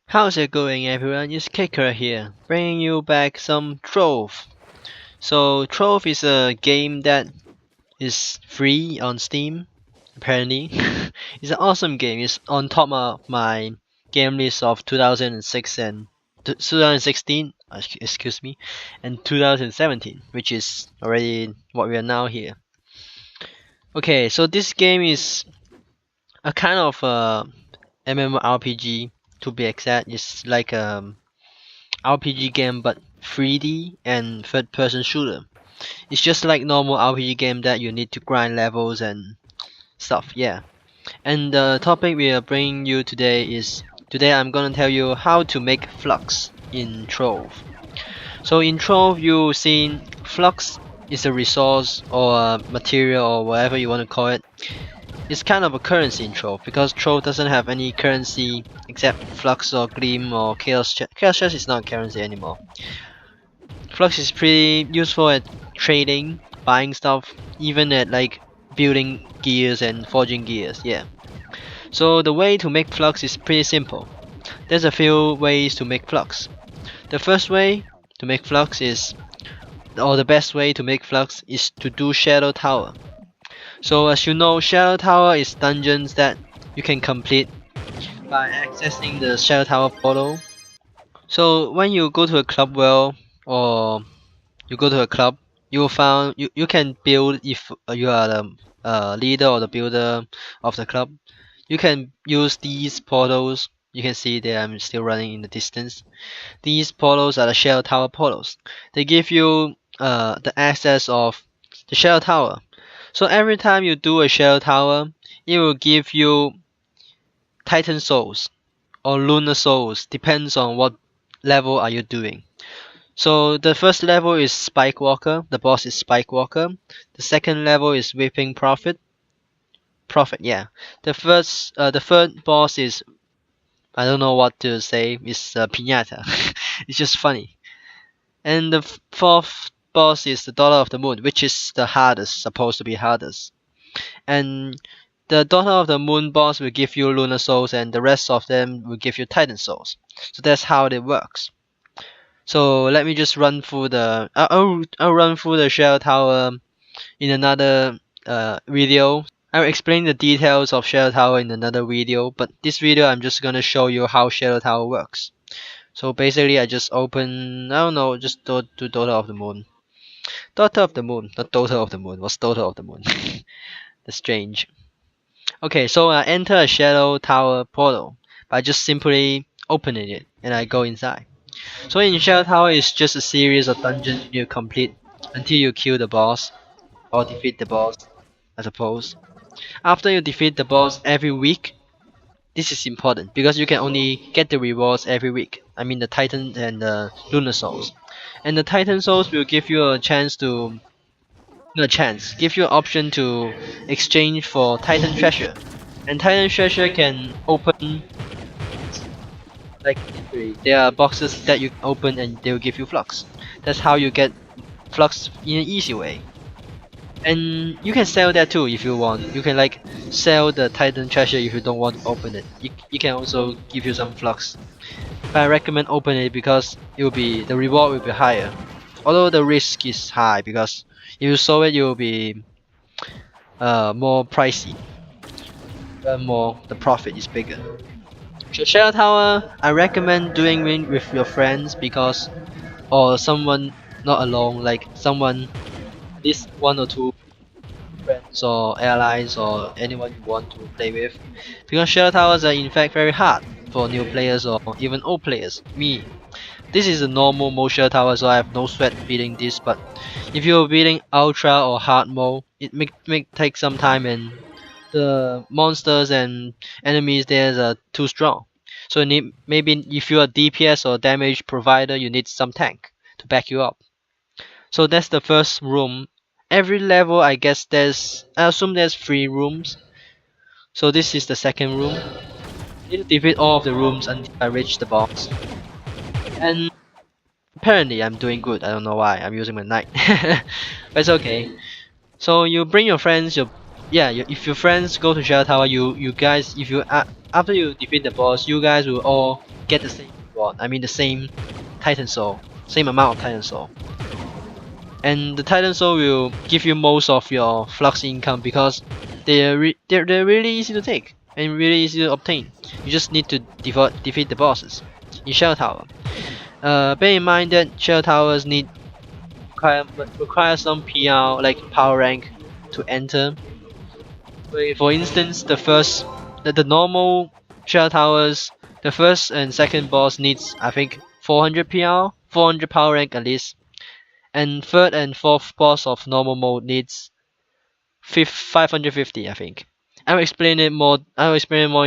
How's it going, everyone? It's Cakera here, bringing you back some Trove. So Trove is a game that is free on Steam, apparently. It's an awesome game. It's on top of my game list of 2006 and 2016, excuse me, and 2017, which is already what we are now here. Okay, so this game is a kind of MMORPG, to be exact. It's like RPG game but 3D and third person shooter. It's just like normal RPG game that you need to grind levels and stuff, yeah. And the topic we are bringing you today is, today I'm gonna tell you how to make Flux in Trove. So in Trove you see Flux is a resource or a material or whatever you want to call it. It's kind of a currency in Trove because Trove doesn't have any currency except Flux or Gleam or Chaos Chest. Chaos Chest is not currency anymore. Flux is pretty useful at trading, buying stuff, even at like building gears and forging gears, yeah. So the way to make Flux is pretty simple. There's a few ways to make Flux. The first way to make Flux is, or the best way to make Flux is to do Shadow Tower. So as you know, Shadow Tower is dungeons that you can complete by accessing the Shadow Tower portal. So when you go to a club well, or you go to a club, you will find you can build if you are the leader or the builder of the club. You can use these portals. You can see that I'm still running in the distance. These portals are the Shadow Tower portals. They give you the access of the Shadow Tower. So every time you do a Shadow Tower, it will give you Titan Souls or Lunar Souls, depends on what level are you doing. So the first level is Spike Walker, the boss is Spike Walker. The second level is Whipping Prophet. Yeah. The third boss is, I don't know what to say, it's Pinata. It's just funny. And the fourth boss is the Daughter of the Moon, which is the hardest, supposed to be hardest. And the Daughter of the Moon boss will give you Lunar Souls, and the rest of them will give you Titan Souls. So that's how it works. So let me just run through the. I'll run through the Shadow Tower in another video. I'll explain the details of Shadow Tower in another video, but this video I'm just gonna show you how Shadow Tower works. So basically I just open, I don't know, just do Daughter of the Moon. Daughter of the Moon, not Daughter of the Moon. What's Daughter of the Moon? That's strange. Okay, so I enter a Shadow Tower portal by just simply opening it, and I go inside. So in Shadow Tower is just a series of dungeons you complete until you kill the boss or defeat the boss, I suppose. After you defeat the boss every week, this is important because you can only get the rewards every week. I mean the Titan and the Lunar Souls. And the Titan Souls will give you a chance to, give you an option to exchange for Titan Treasure. And Titan Treasure can open, like, there are boxes that you open and they will give you Flux. That's how you get Flux in an easy way. And you can sell that too if you want. You can like sell the Titan Treasure if you don't want to open it. It can also give you some Flux. But I recommend opening it because the reward will be higher. Although the risk is high because if you sell it, it will be more pricey. But the profit is bigger. So Shadow Tower, I recommend doing it with your friends because, or someone not alone, like someone, at least one or two friends or allies or anyone you want to play with, because Shadow Towers are in fact very hard for new players or even old players. Me, this is a normal mode Shadow Tower, so I have no sweat beating this. But if you're beating ultra or hard mode, it may take some time, and the monsters and enemies there are too strong. So you need, maybe if you're a DPS or damage provider, you need some tank to back you up. So that's the first room. Every level, I guess I assume there's 3 rooms. So this is the second room. I need to defeat all of the rooms until I reach the boss. And apparently I'm doing good. I don't know why. I'm using my knight. But it's okay. So you bring your friends. If your friends go to Shadow Tower, you guys, if you after you defeat the boss, you guys will all get the same reward. I mean the same Titan Soul, same amount of Titan Soul. And the Titan Soul will give you most of your Flux income because they're really easy to take and really easy to obtain. You just need to defeat the bosses in Shell Tower. Bear in mind that Shell Towers require some PR like power rank to enter. For instance, the normal Shell Towers, the first and second boss needs I think 400 PR, 400 power rank at least, and third and fourth boss of normal mode needs 550 I think. I'll explain it more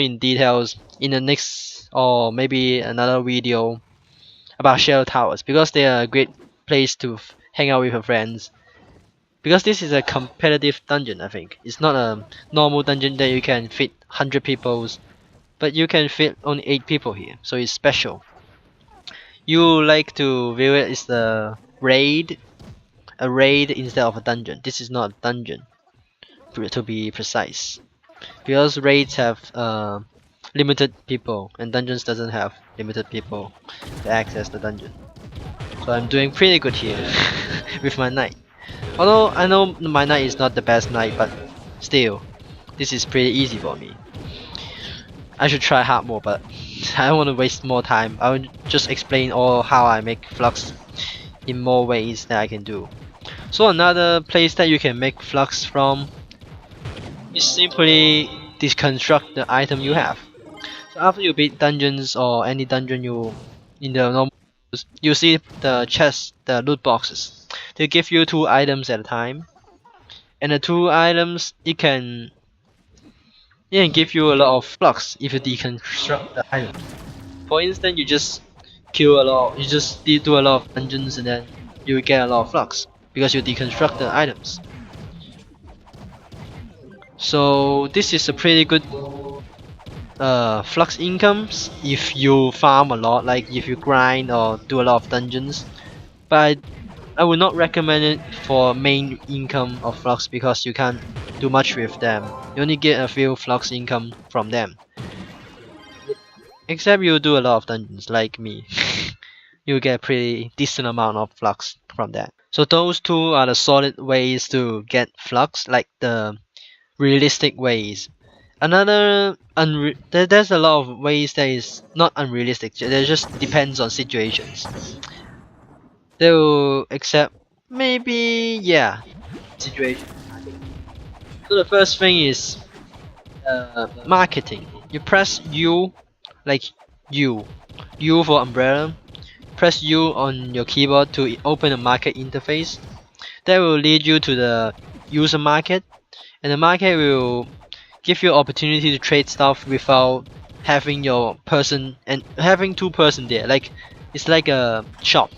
in details in the next or maybe another video about Shell Towers because they are a great place to hang out with your friends. Because this is a competitive dungeon, I think. It's not a normal dungeon that you can fit 100 people, but you can fit only 8 people here, so it's special. You like to view it as a raid instead of a dungeon. This is not a dungeon, to be precise. Because raids have limited people, and dungeons doesn't have limited people to access the dungeon. So I'm doing pretty good here with my knight. Although I know my knight is not the best knight, but still, this is pretty easy for me. I should try hard more, but I don't want to waste more time. I will just explain all how I make Flux in more ways that I can do. So another place that you can make Flux from is simply deconstruct the item you have. So after you beat dungeons or any dungeon in the normal, you see the chests, the loot boxes. They give you 2 items at a time, and the 2 items it can give you a lot of flux if you deconstruct the item. For instance, you just do a lot of dungeons and then you get a lot of flux because you deconstruct the items. So this is a pretty good flux incomes if you farm a lot, like if you grind or do a lot of dungeons. But I would not recommend it for main income of Flux because you can't do much with them. You only get a few Flux income from them. Except you do a lot of dungeons like me. You get a pretty decent amount of Flux from that. So those 2 are the solid ways to get Flux, like the realistic ways. There's a lot of ways that is not unrealistic. It just depends on situations. They will accept maybe situation. So the first thing is marketing. You press U like U for umbrella. Press U on your keyboard to open a market interface. That will lead you to the user market, and the market will give you opportunity to trade stuff without having your person and having 2 person there. Like it's like a shop.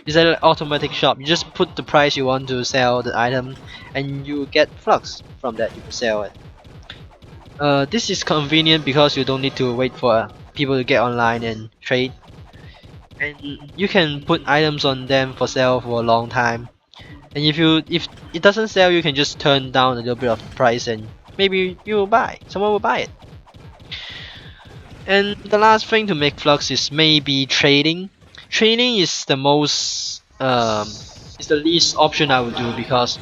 It's an automatic shop. You just put the price you want to sell the item and you get flux from that. You can sell it. This is convenient because you don't need to wait for people to get online and trade. And you can put items on them for sale for a long time. And if it doesn't sell, you can just turn down a little bit of the price and maybe someone will buy it. And the last thing to make flux is maybe trading. Trading is the least option I would do because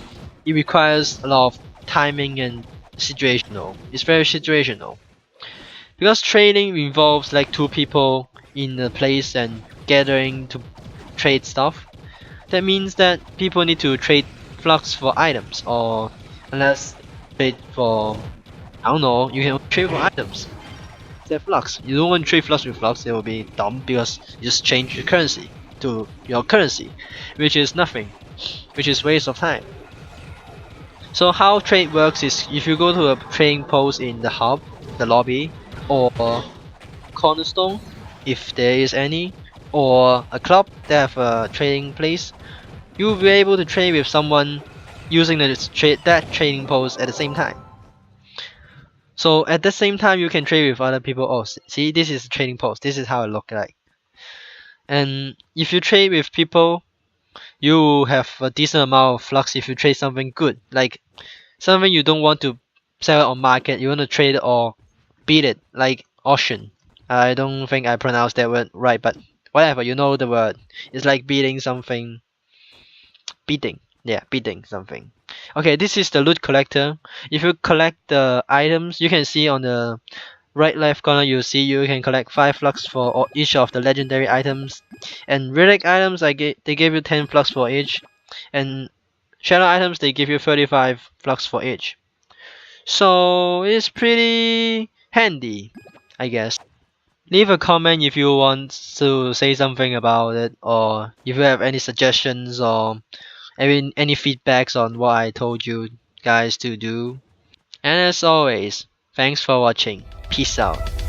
it requires a lot of timing and situational. It's very situational. Because trading involves like 2 people in a place and gathering to trade stuff. That means that people need to trade flux for items, or unless trade for, I don't know, you can trade for items. Except flux. You don't want to trade flux with flux, it will be dumb because you just change your currency to your currency, which is nothing, which is waste of time. So how trade works is if you go to a trading post in the hub, the lobby, or cornerstone, if there is any, or a club that have a trading place, you'll be able to trade with someone using that trading post at the same time. So at the same time you can trade with other people. Oh, see, this is a trading post. This is how it look like. And if you trade with people, you have a decent amount of flux if you trade something good, like something you don't want to sell it on market, you want to trade it or beat it, like auction. I don't think I pronounced that word right, but whatever, you know the word. It's like beating something, beating. Yeah, beating something. Okay, this is the loot collector. If you collect the items, you can see on the right left corner you can collect 5 flux for each of the legendary items, and relic items they give you 10 flux for each, and shadow items they give you 35 flux for each. So it's pretty handy, I guess. Leave a comment if you want to say something about it, or if you have any suggestions or any feedbacks on what I told you guys to do. And as always, thanks for watching. Peace out.